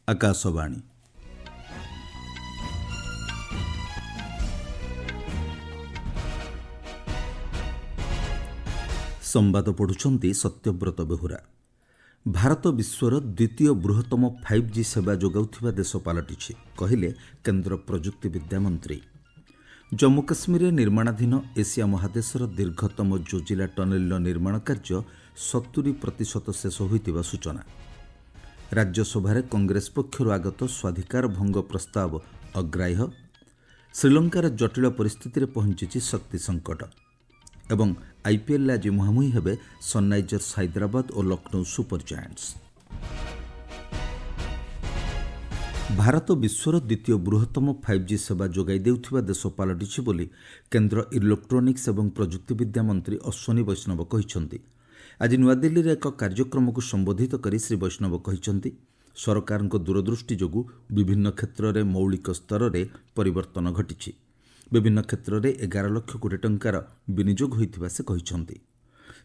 ଆକାଶବାଣୀ। ସମ୍ବାଦ ପଢ଼ୁଛନ୍ତି ସତ୍ୟବ୍ରତ ବେହୁରା। ଭାରତ ବିଶ୍ୱର ଦ୍ୱିତୀୟ ବୃହତ୍ତମ 5G ସେବା ଯୋଗାଉଥିବା ଦେଶ ପାଲଟିଛି, କହିଲେ କେନ୍ଦ୍ର ପ୍ରଯୁକ୍ତିବିଦ୍ୟା ମନ୍ତ୍ରୀ। ଜମ୍ମୁ କାଶ୍ମୀରରେ ନିର୍ମାଣାଧୀନ ଏସିଆ ମହାଦେଶର ଦୀର୍ଘତମ ଜୋଜିଲା ଟନେଲର ନିର୍ମାଣ କାର୍ଯ୍ୟ 70% ଶେଷ ହୋଇଥିବା ସୂଚନା। ରାଜ୍ୟସଭାରେ କଂଗ୍ରେସ ପକ୍ଷରୁ ଆଗତ ସ୍ୱାଧିକାର ଭଙ୍ଗ ପ୍ରସ୍ତାବ ଅଗ୍ରାହ୍ୟ। ଶ୍ରୀଲଙ୍କାର ଜଟିଳ ପରିସ୍ଥିତିରେ ପହଞ୍ଚିଛି ଶକ୍ତି ସଙ୍କଟ। ଏବଂ IPLରେ ଆଜି ମୁହାଁମୁହିଁ ହେବେ ସନ୍ରାଇଜର୍ସ ହାଇଦ୍ରାବାଦ ଓ ଲକ୍ଷ୍ନୌ ସୁପର ଜାୟାଣ୍ଟସ୍। ଭାରତ ବିଶ୍ୱର ଦ୍ୱିତୀୟ ବୃହତ୍ତମ 5G ସେବା ଯୋଗାଇ ଦେଉଥିବା ଦେଶ ପାଲଟିଛି ବୋଲି କେନ୍ଦ୍ର ଇଲେକ୍ଟ୍ରୋନିକ୍ସ ଏବଂ ପ୍ରଯୁକ୍ତିବିଦ୍ୟା ମନ୍ତ୍ରୀ ଅଶ୍ୱିନୀ ବୈଷ୍ଣବ କହିଛନ୍ତି। ଆଜି ନୂଆଦିଲ୍ଲୀରେ ଏକ କାର୍ଯ୍ୟକ୍ରମକୁ ସମ୍ବୋଧିତ କରି ଶ୍ରୀ ବୈଷ୍ଣବ କହିଛନ୍ତି, ସରକାରଙ୍କ ଦୂରଦୃଷ୍ଟି ଯୋଗୁଁ ବିଭିନ୍ନ କ୍ଷେତ୍ରରେ ମୌଳିକ ସ୍ତରରେ ପରିବର୍ତ୍ତନ ଘଟିଛି। ବିଭିନ୍ନ କ୍ଷେତ୍ରରେ 11 ଲକ୍ଷ କୋଟି ଟଙ୍କାର ବିନିଯୋଗ ହୋଇଥିବା ସେ କହିଛନ୍ତି।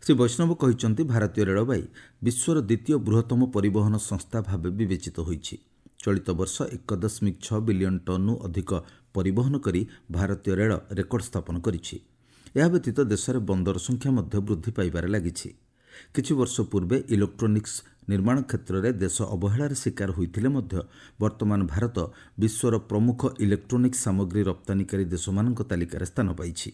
ଶ୍ରୀ ବୈଷ୍ଣବ କହିଛନ୍ତି, ଭାରତୀୟ ରେଳବାଇ ବିଶ୍ୱର ଦ୍ୱିତୀୟ ବୃହତ୍ତମ ପରିବହନ ସଂସ୍ଥା ଭାବେ ବିବେଚିତ ହୋଇଛି। ଚଳିତ ବର୍ଷ 1.6 ବିଲିୟନ ଟନ୍ରୁ ଅଧିକ ପରିବହନ କରି ଭାରତୀୟ ରେଳ ରେକର୍ଡ ସ୍ଥାପନ କରିଛି। ଏହା ବ୍ୟତୀତ ଦେଶରେ ବନ୍ଦର ସଂଖ୍ୟା ମଧ୍ୟ ବୃଦ୍ଧି ପାଇବାରେ ଲାଗିଛି। କିଛି ବର୍ଷ ପୂର୍ବେ ଇଲେକ୍ଟ୍ରୋନିକ୍ସ ନିର୍ମାଣ କ୍ଷେତ୍ରରେ ଦେଶ ଅବହେଳାର ଶିକାର ହୋଇଥିଲେ ମଧ୍ୟ ବର୍ତ୍ତମାନ ଭାରତ ବିଶ୍ୱର ପ୍ରମୁଖ ଇଲେକ୍ଟ୍ରୋନିକ୍ସ ସାମଗ୍ରୀ ରପ୍ତାନିକାରୀ ଦେଶମାନଙ୍କ ତାଲିକାରେ ସ୍ଥାନ ପାଇଛି।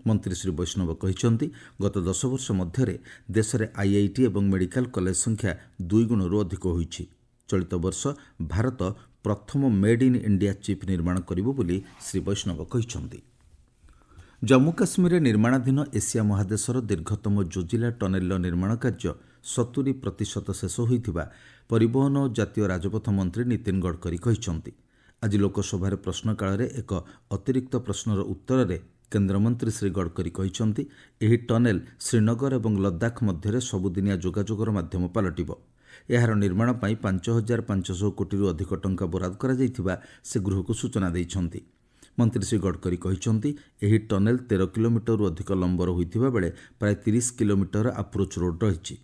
ମନ୍ତ୍ରୀ ଶ୍ରୀ ବୈଷ୍ଣବ କହିଛନ୍ତି, ଗତ 10 ବର୍ଷ ମଧ୍ୟରେ ଦେଶରେ IIT ଏବଂ ମେଡିକାଲ କଲେଜ ସଂଖ୍ୟା 2 ଗୁଣରୁ ଅଧିକ ହୋଇଛି। ଚଳିତ ବର୍ଷ ଭାରତ ପ୍ରଥମ ମେଡ୍ ଇନ୍ ଇଣ୍ଡିଆ ଚିପ୍ ନିର୍ମାଣ କରିବ ବୋଲି ଶ୍ରୀ ବୈଷ୍ଣବ କହିଛନ୍ତି। ଜମ୍ମୁ କାଶ୍ମୀରରେ ନିର୍ମାଣାଧୀନ ଏସିଆ ମହାଦେଶର ଦୀର୍ଘତମ ଜୋଜିଲା ଟନେଲର ନିର୍ମାଣ କାର୍ଯ୍ୟ 70% ଶେଷ ହୋଇଥିବା ପରିବହନ ଓ ଜାତୀୟ ରାଜପଥ ମନ୍ତ୍ରୀ ନୀତିନ ଗଡ଼କରୀ କହିଛନ୍ତି। ଆଜି ଲୋକସଭାରେ ପ୍ରଶ୍ନକାଳରେ ଏକ ଅତିରିକ୍ତ ପ୍ରଶ୍ନର ଉତ୍ତରରେ କେନ୍ଦ୍ରମନ୍ତ୍ରୀ ଶ୍ରୀ ଗଡ଼କରୀ କହିଛନ୍ତି, ଏହି ଟନେଲ ଶ୍ରୀନଗର ଏବଂ ଲଦାଖ ମଧ୍ୟରେ ସବୁଦିନିଆ ଯୋଗାଯୋଗର ମାଧ୍ୟମ ପାଲଟିବ। ଏହାର ନିର୍ମାଣ ପାଇଁ 5,500 କୋଟିରୁ ଅଧିକ ଟଙ୍କା ବରାଦ କରାଯାଇଥିବା ସେ ଗୃହକୁ ସୂଚନା ଦେଇଛନ୍ତି। ମନ୍ତ୍ରୀ ଶ୍ରୀ ଗଡ଼କରୀ କହିଛନ୍ତି, ଏହି ଟନେଲ 13 କିଲୋମିଟରରୁ ଅଧିକ ଲମ୍ବର ହୋଇଥିବା ବେଳେ ପ୍ରାୟ 30 କିଲୋମିଟର ଆପ୍ରୋଚ୍ ରୋଡ୍ ରହିଛି।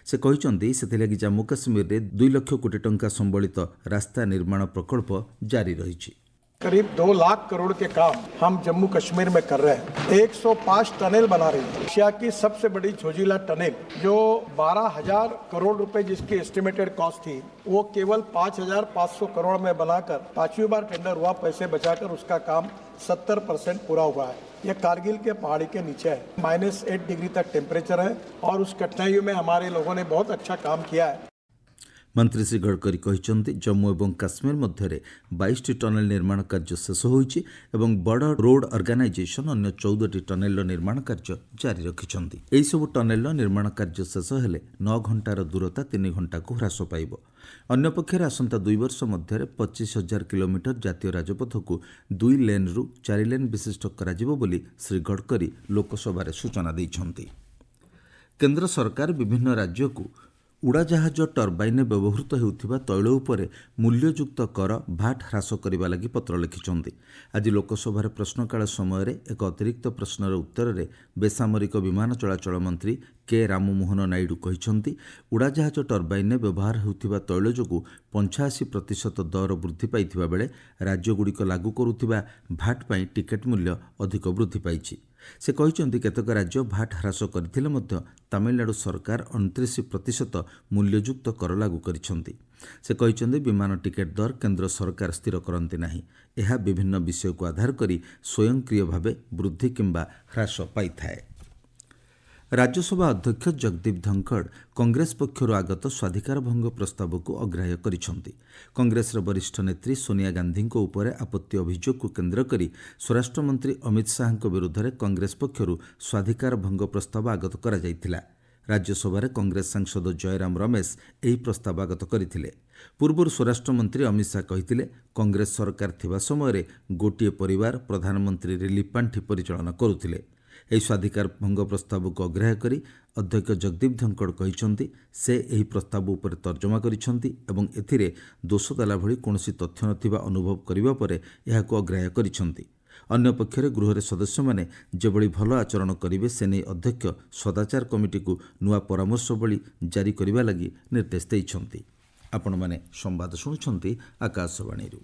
ସେ କହିଛନ୍ତି, ସେଥିଲାଗି ଜାମ୍ମୁ କାଶ୍ମୀରରେ 2 ଲକ୍ଷ କୋଟି ଟଙ୍କା ସମ୍ବଳିତ ରାସ୍ତା ନିର୍ମାଣ ପ୍ରକଳ୍ପ ଜାରି ରହିଛି। करीब 2 लाख करोड़ के काम हम जम्मू कश्मीर में कर रहे हैं। 105 टनल बना रही है। एशिया की सबसे बड़ी जोजिला टनल जो 12,000 करोड़ रुपए जिसकी एस्टिमेटेड कॉस्ट थी, वो केवल 5,500 करोड़ में बनाकर 5वीं बार टेंडर हुआ, पैसे बचाकर उसका काम 70% पूरा हुआ है। यह कारगिल के पहाड़ी के नीचे है। -8 डिग्री तक टेम्परेचर है और उस कठिनाइयों में हमारे लोगों ने बहुत अच्छा काम किया है। ମନ୍ତ୍ରୀ ଶ୍ରୀ ଗଡ଼କରୀ କହିଛନ୍ତି, ଜମ୍ମୁ ଏବଂ କାଶ୍ମୀର ମଧ୍ୟରେ 22ଟି ଟନେଲ ନିର୍ମାଣ କାର୍ଯ୍ୟ ଶେଷ ହୋଇଛି ଏବଂ ବଡ଼ ରୋଡ୍ ଅର୍ଗାନାଇଜେସନ ଅନ୍ୟ 14ଟି ଟନେଲର ନିର୍ମାଣ କାର୍ଯ୍ୟ ଜାରି ରଖିଛନ୍ତି। ଏହିସବୁ ଟନେଲର ନିର୍ମାଣ କାର୍ଯ୍ୟ ଶେଷ ହେଲେ 9 ଘଣ୍ଟାର ଦୂରତା 3 ଘଣ୍ଟାକୁ ହ୍ରାସ ପାଇବ। ଅନ୍ୟପକ୍ଷରେ ଆସନ୍ତା 2 ବର୍ଷ ମଧ୍ୟରେ 25,000 କିଲୋମିଟର ଜାତୀୟ ରାଜପଥକୁ 2 ଲେନ୍ରୁ 4 ଲେନ୍ ବିଶିଷ୍ଟ କରାଯିବ ବୋଲି ଶ୍ରୀ ଗଡ଼କରୀ ଲୋକସଭାରେ ସୂଚନା ଦେଇଛନ୍ତି। କେନ୍ଦ୍ର ସରକାର ବିଭିନ୍ନ ରାଜ୍ୟକୁ ଉଡ଼ାଜାହାଜ ଟର୍ବାଇନ୍ରେ ବ୍ୟବହୃତ ହେଉଥିବା ତୈଳ ଉପରେ ମୂଲ୍ୟଯୁକ୍ତ କର VAT ହ୍ରାସ କରିବା ଲାଗି ପତ୍ର ଲେଖିଛନ୍ତି। ଆଜି ଲୋକସଭାରେ ପ୍ରଶ୍ନକାଳ ସମୟରେ ଏକ ଅତିରିକ୍ତ ପ୍ରଶ୍ନର ଉତ୍ତରରେ ବେସାମରିକ ବିମାନ ଚଳାଚଳ ମନ୍ତ୍ରୀ କେ ରାମମୋହନ ନାଇଡୁ କହିଛନ୍ତି, ଉଡ଼ାଜାହାଜ ଟର୍ବାଇନ୍ରେ ବ୍ୟବହାର ହେଉଥିବା ତୈଳ ଯୋଗୁଁ 85% ଦର ବୃଦ୍ଧି ପାଇଥିବା ବେଳେ ରାଜ୍ୟଗୁଡ଼ିକ ଲାଗୁ କରୁଥିବା VAT ପାଇଁ ଟିକେଟ୍ ମୂଲ୍ୟ ଅଧିକ ବୃଦ୍ଧି ପାଇଛି। ସେ କହିଛନ୍ତି, କେତେକ ରାଜ୍ୟ VAT ହ୍ରାସ କରିଥିଲେ ମଧ୍ୟ ତାମିଲନାଡୁ ସରକାର 29% ମୂଲ୍ୟଯୁକ୍ତ କର ଲାଗୁ କରିଛନ୍ତି। ସେ କହିଛନ୍ତି, ବିମାନ ଟିକେଟ୍ ଦର କେନ୍ଦ୍ର ସରକାର ସ୍ଥିର କରନ୍ତି ନାହିଁ। ଏହା ବିଭିନ୍ନ ବିଷୟକୁ ଆଧାର କରି ସ୍ୱୟଂକ୍ରିୟ ଭାବେ ବୃଦ୍ଧି କିମ୍ବା ହ୍ରାସ ପାଇଥାଏ। ରାଜ୍ୟସଭା ଅଧ୍ୟକ୍ଷ ଜଗଦୀପ ଧଙ୍କଡ଼ କଂଗ୍ରେସ ପକ୍ଷରୁ ଆଗତ ସ୍ୱାଧିକାର ଭଙ୍ଗ ପ୍ରସ୍ତାବକୁ ଅଗ୍ରାହ୍ୟ କରିଛନ୍ତି। କଂଗ୍ରେସର ବରିଷ୍ଠ ନେତ୍ରୀ ସୋନିଆ ଗାନ୍ଧୀଙ୍କ ଉପରେ ଆପତ୍ତି ଅଭିଯୋଗକୁ କେନ୍ଦ୍ର କରି ସ୍ୱରାଷ୍ଟ୍ରମନ୍ତ୍ରୀ ଅମିତ ଶାହାଙ୍କ ବିରୁଦ୍ଧରେ କଂଗ୍ରେସ ପକ୍ଷରୁ ସ୍ୱାଧିକାର ଭଙ୍ଗ ପ୍ରସ୍ତାବ ଆଗତ କରାଯାଇଥିଲା। ରାଜ୍ୟସଭାରେ କଂଗ୍ରେସ ସାଂସଦ ଜୟରାମ ରମେଶ ଏହି ପ୍ରସ୍ତାବ ଆଗତ କରିଥିଲେ। ପୂର୍ବରୁ ସ୍ୱରାଷ୍ଟ୍ରମନ୍ତ୍ରୀ ଅମିତ ଶାହା କହିଥିଲେ, କଂଗ୍ରେସ ସରକାର ଥିବା ସମୟରେ ଗୋଟିଏ ପରିବାର ପ୍ରଧାନମନ୍ତ୍ରୀ ରିଲିଫ୍ ପାଣ୍ଠି ପରିଚାଳନା କରୁଥିଲେ। ଏହି ସ୍ୱାଧିକାର ଭଙ୍ଗ ପ୍ରସ୍ତାବକୁ ଅଗ୍ରାହ୍ୟ କରି ଅଧ୍ୟକ୍ଷ ଜଗଦୀପ ଧଙ୍କଡ଼ କହିଛନ୍ତି, ସେ ଏହି ପ୍ରସ୍ତାବ ଉପରେ ତର୍ଜମା କରିଛନ୍ତି ଏବଂ ଏଥିରେ ଦୋଷ ଦେଲା ଭଳି କୌଣସି ତଥ୍ୟ ନଥିବା ଅନୁଭବ କରିବା ପରେ ଏହାକୁ ଅଗ୍ରାହ୍ୟ କରିଛନ୍ତି। ଅନ୍ୟପକ୍ଷରେ ଗୃହରେ ସଦସ୍ୟମାନେ ଯେଭଳି ଭଲ ଆଚରଣ କରିବେ ସେ ନେଇ ଅଧ୍ୟକ୍ଷ ସଦାଚାର କମିଟିକୁ ନୂଆ ପରାମର୍ଶବଳୀ ଜାରି କରିବା ଲାଗି ନିର୍ଦ୍ଦେଶ ଦେଇଛନ୍ତି। ଆପଣମାନେ ସମ୍ବାଦ ଶୁଣୁଛନ୍ତି ଆକାଶବାଣୀରୁ।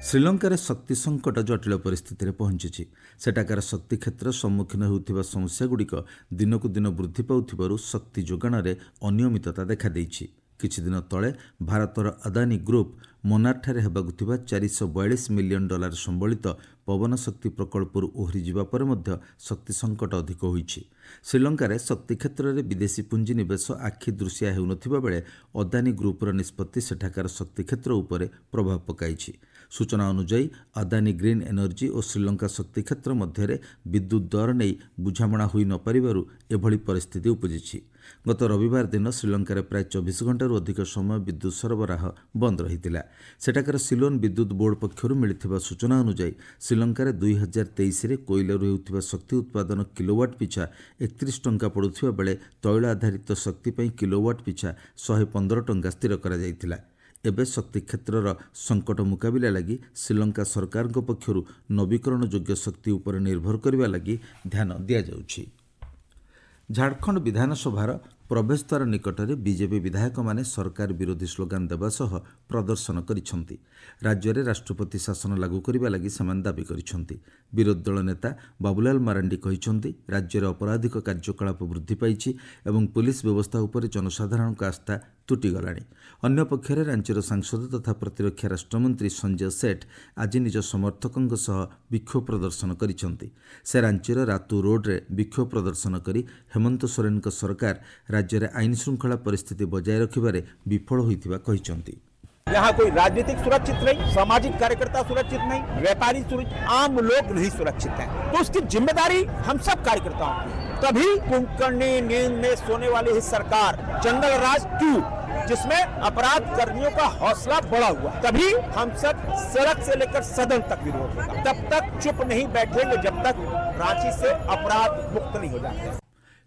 ଶ୍ରୀଲଙ୍କାରେ ଶକ୍ତି ସଙ୍କଟ ଜଟିଳ ପରିସ୍ଥିତିରେ ପହଞ୍ଚିଛି। ସେଠାକାର ଶକ୍ତି କ୍ଷେତ୍ର ସମ୍ମୁଖୀନ ହେଉଥିବା ସମସ୍ୟାଗୁଡ଼ିକ ଦିନକୁ ଦିନ ବୃଦ୍ଧି ପାଉଥିବାରୁ ଶକ୍ତି ଯୋଗାଣରେ ଅନିୟମିତତା ଦେଖାଦେଇଛି। କିଛିଦିନ ତଳେ ଭାରତର ଅଦାନୀ ଗ୍ରୁପ୍ ମୋନାରଠାରେ ହେବାକୁ ଥିବା $442 ମିଲିୟନ ସମ୍ବଳିତ ପବନ ଶକ୍ତି ପ୍ରକଳ୍ପରୁ ଓହରିଯିବା ପରେ ମଧ୍ୟ ଶକ୍ତି ସଙ୍କଟ ଅଧିକ ହୋଇଛି। ଶ୍ରୀଲଙ୍କାରେ ଶକ୍ତି କ୍ଷେତ୍ରରେ ବିଦେଶୀ ପୁଞ୍ଜିନିବେଶ ଆଖି ଦୃଶିଆ ହେଉନଥିବା ବେଳେ ଅଦାନୀ ଗ୍ରୁପ୍ର ନିଷ୍ପତ୍ତି ସେଠାକାର ଶକ୍ତି କ୍ଷେତ୍ର ଉପରେ ପ୍ରଭାବ ପକାଇଛି। ସୂଚନା ଅନୁଯାୟୀ ଅଦାନୀ ଗ୍ରୀନ୍ ଏନର୍ଜି ଓ ଶ୍ରୀଲଙ୍କା ଶକ୍ତି କ୍ଷେତ୍ର ମଧ୍ୟରେ ବିଦ୍ୟୁତ୍ ଦର ନେଇ ବୁଝାମଣା ହୋଇ ନ ପାରିବାରୁ ଏଭଳି ପରିସ୍ଥିତି ଉପୁଜିଛି। ଗତ ରବିବାର ଦିନ ଶ୍ରୀଲଙ୍କାରେ ପ୍ରାୟ 24 ଘଣ୍ଟାରୁ ଅଧିକ ସମୟ ବିଦ୍ୟୁତ୍ ସରବରାହ ବନ୍ଦ ରହିଥିଲା। ସେଠାକାର ସିଲୋନ ବିଦ୍ୟୁତ୍ ବୋର୍ଡ ପକ୍ଷରୁ ମିଳିଥିବା ସୂଚନା ଅନୁଯାୟୀ ଶ୍ରୀଲଙ୍କାରେ 2023ରେ କୋଇଲାରୁ ହେଉଥିବା ଶକ୍ତି ଉତ୍ପାଦନ କିଲୋୱାଟ୍ ପିଛା 31 ଟଙ୍କା ପଡ଼ୁଥିବା ବେଳେ ତୈଳ ଆଧାରିତ ଶକ୍ତି ପାଇଁ କିଲୋୱାଟ୍ ପିଛା 115 ଟଙ୍କା ସ୍ଥିର କରାଯାଇଥିଲା। ଏବେ ଶକ୍ତି କ୍ଷେତ୍ରର ସଙ୍କଟ ମୁକାବିଲା ଲାଗି ଶ୍ରୀଲଙ୍କା ସରକାରଙ୍କ ପକ୍ଷରୁ ନବୀକରଣ ଯୋଗ୍ୟ ଶକ୍ତି ଉପରେ ନିର୍ଭର କରିବା ଲାଗି ଧ୍ୟାନ ଦିଆଯାଉଛି। ଝାଡ଼ଖଣ୍ଡ ବିଧାନସଭାର ପ୍ରବେଶଦ୍ୱାର ନିକଟରେ ବିଜେପି ବିଧାୟକମାନେ ସରକାର ବିରୋଧୀ ସ୍ଲୋଗାନ ଦେବା ସହ ପ୍ରଦର୍ଶନ କରିଛନ୍ତି। ରାଜ୍ୟରେ ରାଷ୍ଟ୍ରପତି ଶାସନ ଲାଗୁ କରିବା ଲାଗି ସେମାନେ ଦାବି କରିଛନ୍ତି। ବିରୋଧୀ ଦଳ ନେତା ବାବୁଲାଲ ମାରାଣ୍ଡି କହିଛନ୍ତି, ରାଜ୍ୟରେ ଅପରାଧିକ କାର୍ଯ୍ୟକଳାପ ବୃଦ୍ଧି ପାଇଛି ଏବଂ ପୁଲିସ ବ୍ୟବସ୍ଥା ଉପରେ ଜନସାଧାରଣଙ୍କ ଆସ୍ଥା ତୁଟିଗଲାଣି। ଅନ୍ୟପକ୍ଷରେ ରାଞ୍ଚିର ସାଂସଦ ତଥା ପ୍ରତିରକ୍ଷା ରାଷ୍ଟ୍ରମନ୍ତ୍ରୀ ସଞ୍ଜୟ ସେଠ ଆଜି ନିଜ ସମର୍ଥକଙ୍କ ସହ ବିକ୍ଷୋଭ ପ୍ରଦର୍ଶନ କରିଛନ୍ତି। ସେ ରାଞ୍ଚିର ରାତୁ ରୋଡ୍ରେ ବିକ୍ଷୋଭ ପ୍ରଦର୍ଶନ କରି ହେମନ୍ତ ସୋରେନଙ୍କ ସରକାର ରାଜ୍ୟରେ ଆଇନ ଶୃଙ୍ଖଳା ପରିସ୍ଥିତି ବଜାୟ ରଖିବାରେ ବିଫଳ ହୋଇଥିବା କହିଛନ୍ତି। यहाँ कोई राजनीतिक सुरक्षित नहीं, सामाजिक कार्यकर्ता सुरक्षित नहीं, व्यापारी सुरक्षित, आम लोग नहीं सुरक्षित हैं। तो उसकी जिम्मेदारी हम सब कार्यकर्ताओं की। तभी कुंभकर्णी नींद में सोने वाली ही सरकार जंगल राज 2 जिसमें अपराध कर्मियों का हौसला बढ़ा हुआ, तभी हम सब सड़क से लेकर सदन तक विरोध होगा। तब तक चुप नहीं बैठेंगे जब तक रांची से अपराध मुक्त नहीं हो जाते।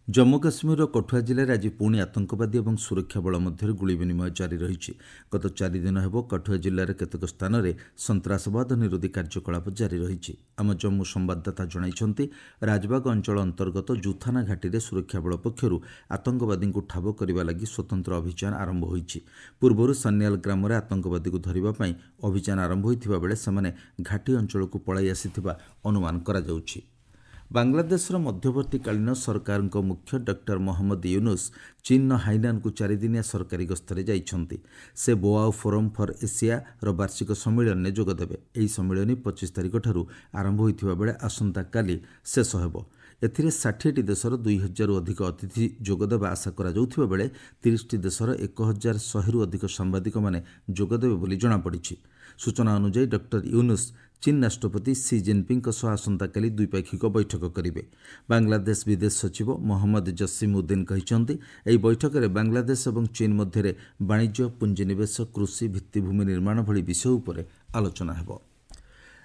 ଜମ୍ମୁ କାଶ୍ମୀରର କଠୁଆ ଜିଲ୍ଲାରେ ଆଜି ପୁଣି ଆତଙ୍କବାଦୀ ଏବଂ ସୁରକ୍ଷା ବଳ ମଧ୍ୟରେ ଗୁଳି ବିନିମୟ ଜାରି ରହିଛି। ଗତ 4 ଦିନ ହେବ କଠୁଆ ଜିଲ୍ଲାର କେତେକ ସ୍ଥାନରେ ସନ୍ତାସବାଦ ନିରୋଧୀ କାର୍ଯ୍ୟକଳାପ ଜାରି ରହିଛି। ଆମ ଜମ୍ମୁ ସମ୍ବାଦଦାତା ଜଣାଇଛନ୍ତି, ରାଜବାଗ ଅଞ୍ଚଳ ଅନ୍ତର୍ଗତ ଜୁଥାନା ଘାଟିରେ ସୁରକ୍ଷା ବଳ ପକ୍ଷରୁ ଆତଙ୍କବାଦୀଙ୍କୁ ଠାବ କରିବା ଲାଗି ସ୍ୱତନ୍ତ୍ର ଅଭିଯାନ ଆରମ୍ଭ ହୋଇଛି। ପୂର୍ବରୁ ସାନ୍ୟାଲ ଗ୍ରାମରେ ଆତଙ୍କବାଦୀକୁ ଧରିବା ପାଇଁ ଅଭିଯାନ ଆରମ୍ଭ ହୋଇଥିବା ବେଳେ ସେମାନେ ଘାଟି ଅଞ୍ଚଳକୁ ପଳାଇ ଆସିଥିବା ଅନୁମାନ କରାଯାଉଛି। ବାଂଲାଦେଶର ମଧ୍ୟବର୍ତ୍ତୀକାଳୀନ ସରକାରଙ୍କ ମୁଖ୍ୟ ଡକ୍ଟର ମହମ୍ମଦ ୟୁନୁସ୍ ଚୀନର ହାଇନାନକୁ 4 ଦିନିଆ ସରକାରୀ ଗସ୍ତରେ ଯାଇଛନ୍ତି। ସେ ବୋଆଓ ଫୋରମ୍ ଫର୍ ଏସିଆର ବାର୍ଷିକ ସମ୍ମିଳନୀରେ ଯୋଗଦେବେ। ଏହି ସମ୍ମିଳନୀ 25 ତାରିଖଠାରୁ ଆରମ୍ଭ ହୋଇଥିବା ବେଳେ ଆସନ୍ତାକାଲି ଶେଷ ହେବ। ଏଥିରେ 60ଟି ଦେଶର 2000ରୁ ଅଧିକ ଅତିଥି ଯୋଗଦେବା ଆଶା କରାଯାଉଥିବା ବେଳେ 30ଟି ଦେଶର 1100ରୁ ଅଧିକ ସାମ୍ବାଦିକମାନେ ଯୋଗଦେବେ ବୋଲି ଜଣାପଡ଼ିଛି। ସୂଚନା ଅନୁଯାୟୀ ଡକ୍ଟର ୟୁନୁସ୍ ଚୀନ ରାଷ୍ଟ୍ରପତି ସି ଜିନପିଙ୍ଗଙ୍କ ସହ ଆସନ୍ତାକାଲି ଦ୍ୱିପାକ୍ଷିକ ବୈଠକ କରିବେ। ବାଂଲାଦେଶ ବିଦେଶ ସଚିବ ମହମ୍ମଦ ଜସିମ ଉଦ୍ଦିନ କହିଛନ୍ତି, ଏହି ବୈଠକରେ ବାଂଲାଦେଶ ଏବଂ ଚୀନ ମଧ୍ୟରେ ବାଣିଜ୍ୟ, ପୁଞ୍ଜିନିବେଶ, କୃଷି, ଭିତ୍ତିଭୂମି ନିର୍ମାଣ ଭଳି ବିଷୟ ଉପରେ ଆଲୋଚନା ହେବ।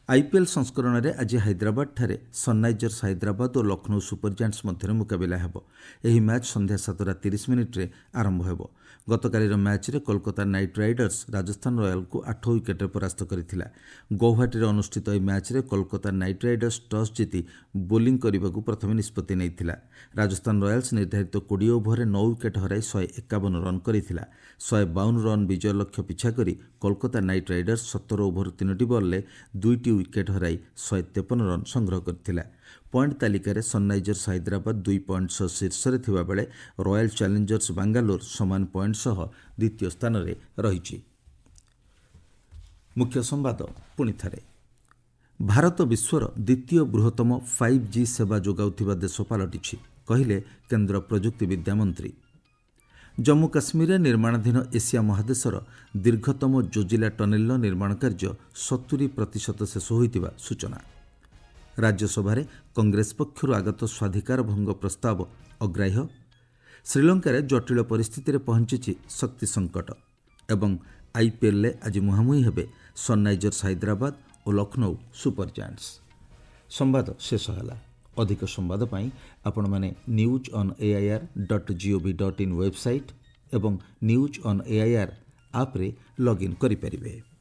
ଆଇପିଏଲ୍ ସଂସ୍କରଣରେ ଆଜି ହାଇଦ୍ରାବାଦଠାରେ ସନ୍ରାଇଜର୍ସ ହାଇଦ୍ରାବାଦ ଓ ଲକ୍ଷ୍ନୌ ସୁପରଜାଏଣ୍ଟସ୍ ମଧ୍ୟରେ ମୁକାବିଲା ହେବ। ଏହି ମ୍ୟାଚ୍ ସନ୍ଧ୍ୟା 7:30 ଆରମ୍ଭ ହେବ। ଗତକାଲିର ମ୍ୟାଚ୍ରେ କୋଲକାତା ନାଇଟ୍ ରାଇଡର୍ସ ରାଜସ୍ଥାନ ରୟାଲ୍କୁ 8 ୱିକେଟ୍ରେ ପରାସ୍ତ କରିଥିଲା। ଗୌହାଟୀରେ ଅନୁଷ୍ଠିତ ଏହି ମ୍ୟାଚ୍ରେ କୋଲକାତା ନାଇଟ୍ ରାଇଡର୍ସ ଟସ୍ ଜିତି ବୋଲିଂ କରିବାକୁ ପ୍ରଥମେ ନିଷ୍ପତ୍ତି ନେଇଥିଲା। ରାଜସ୍ଥାନ ରୟାଲ୍ସ ନିର୍ଦ୍ଧାରିତ 20 ଓଭରରେ 9 ୱିକେଟ୍ ହରାଇ 151 ରନ୍ କରିଥିଲା। 152 ରନ୍ ବିଜୟ ଲକ୍ଷ୍ୟ ପିଛା କରି କୋଲକାତା ନାଇଟ୍ ରାଇଡର୍ସ 17 ଓଭର 3ଟି ବଲ୍ରେ 2ଟି ୱିକେଟ୍ ହରାଇ 153 ରନ୍ ସଂଗ୍ରହ କରିଥିଲା। ପଏଣ୍ଟ ତାଲିକାରେ ସନ୍ରାଇଜର୍ସ ହାଇଦ୍ରାବାଦ 2 ପଏଣ୍ଟ ସହ ଶୀର୍ଷରେ ଥିବାବେଳେ ରୟାଲ ଚ୍ୟାଲେଞ୍ଜର୍ସ ବାଙ୍ଗାଲୋର ସମାନ ପଏଣ୍ଟ ସହ ଦ୍ୱିତୀୟ ସ୍ଥାନରେ ରହିଛି। ମୁଖ୍ୟ ସମ୍ବାଦ ପୁଣିଥରେ। ଭାରତ ବିଶ୍ୱର ଦ୍ୱିତୀୟ ବୃହତ୍ତମ 5G ସେବା ଯୋଗାଉଥିବା ଦେଶ ପାଲଟିଛି, କହିଲେ କେନ୍ଦ୍ର ପ୍ରଯୁକ୍ତିବିଦ୍ୟା ମନ୍ତ୍ରୀ। ଜମ୍ମୁ କାଶ୍ମୀରରେ ନିର୍ମାଣାଧୀନ ଏସିଆ ମହାଦେଶର ଦୀର୍ଘତମ ଜୋଜିଲା ଟନେଲର ନିର୍ମାଣ କାର୍ଯ୍ୟ 70% ଶେଷ ହୋଇଥିବା ସୂଚନା। ରାଜ୍ୟସଭାରେ କଂଗ୍ରେସ ପକ୍ଷରୁ ଆଗତ ସ୍ୱାଧିକାର ଭଙ୍ଗ ପ୍ରସ୍ତାବ ଅଗ୍ରାହ୍ୟ। ଶ୍ରୀଲଙ୍କାରେ ଜଟିଳ ପରିସ୍ଥିତିରେ ପହଞ୍ଚିଛି ଶକ୍ତି ସଙ୍କଟ ଏବଂ ଆଇପିଏଲ୍ରେ ଆଜି ମୁହାଁମୁହିଁ ହେବେ ସନ୍ରାଇଜର୍ସ ହାଇଦ୍ରାବାଦ ଓ ଲକ୍ଷ୍ନୌ ସୁପରଜାଏଣ୍ଟସ୍। ସମ୍ବାଦ ଶେଷ ହେଲା। ଅଧିକ ସମ୍ବାଦ ପାଇଁ ଆପଣମାନେ newsonair.gov.in ୱେବସାଇଟ୍ ଏବଂ ନ୍ୟୁଜ୍ ଅନ୍ ଏଆଇଆର୍ ଆପ୍ରେ ଲଗ୍ଇନ୍ କରିପାରିବେ।